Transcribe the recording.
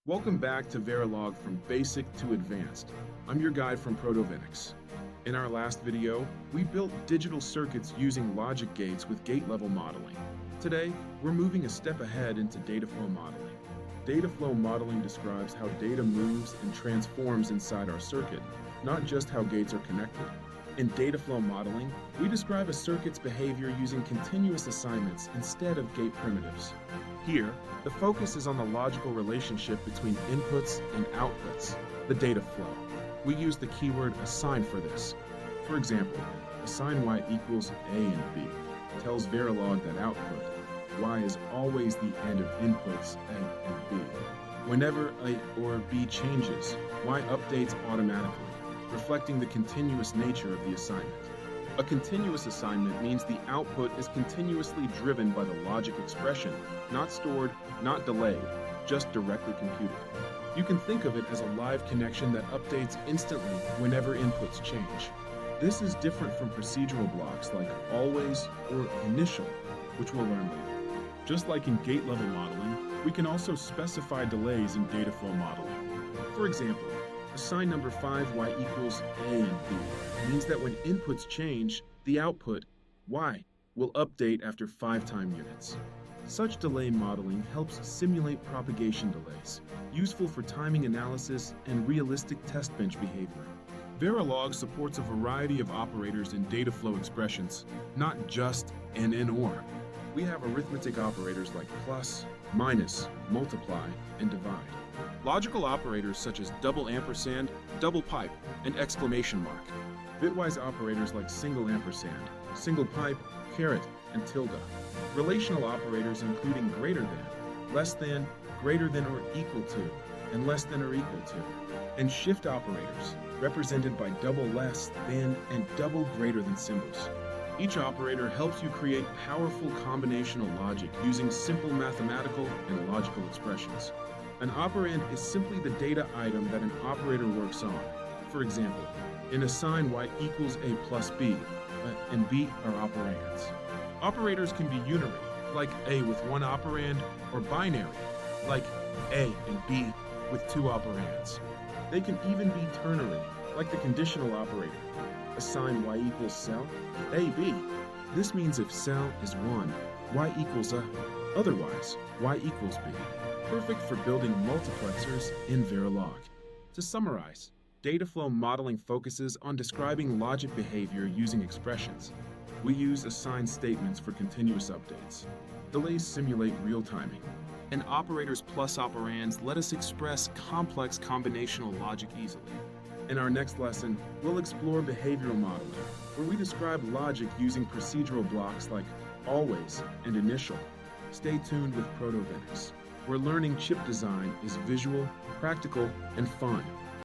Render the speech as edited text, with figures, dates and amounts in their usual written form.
Welcome back to Verilog from Basic to Advanced. I'm your guide from Protovenix. In our last video, we built digital circuits using logic gates with gate-level modeling. Today, we're moving a step ahead into dataflow modeling. Dataflow modeling describes how data moves and transforms inside our circuit, not just how gates are connected. In dataflow modeling, we describe a circuit's behavior using continuous assignments instead of gate primitives. Here, the focus is on the logical relationship between inputs and outputs, the data flow. We use the keyword assign for this. For example, assign y equals a and b tells Verilog that output, y is always the end of inputs a and b. Whenever a or b changes, y updates automatically, reflecting the continuous nature of the assignment. A continuous assignment means the output is continuously driven by the logic expression, not stored, not delayed, just directly computed. You can think of it as a live connection that updates instantly whenever inputs change. This is different from procedural blocks like always or initial, which we'll learn later. Just like in gate-level modeling, we can also specify delays in dataflow modeling. For example, assign number 5 y equals a and b means that when inputs change, the output, y, will update after 5 time units. Such delay modeling helps simulate propagation delays, useful for timing analysis and realistic test bench behavior. Verilog supports a variety of operators in dataflow expressions, not just and or. We have arithmetic operators like plus, minus, multiply, and divide. Logical operators such as double ampersand, double pipe, and exclamation mark. Bitwise operators like single ampersand, single pipe, caret, and tilde. Relational operators including greater than, less than, greater than or equal to, and less than or equal to. And shift operators, represented by double less than and double greater than symbols. Each operator helps you create powerful combinational logic using simple mathematical and logical expressions. An operand is simply the data item that an operator works on. For example, in assign y equals a plus b, and b are operands. Operators can be unary, like a with one operand, or binary, like a and b with 2 operands. They can even be ternary, like the conditional operator. Assign y equals cell, a, b. This means if cell is 1, y equals a, otherwise, y equals b. Perfect for building multiplexers in Verilog. To summarize, dataflow modeling focuses on describing logic behavior using expressions. We use assign statements for continuous updates. Delays simulate real timing. And operators plus operands let us express complex combinational logic easily. In our next lesson, we'll explore behavioral modeling, where we describe logic using procedural blocks like always and initial. Stay tuned with Protovenix, where learning chip design is visual, practical, and fun.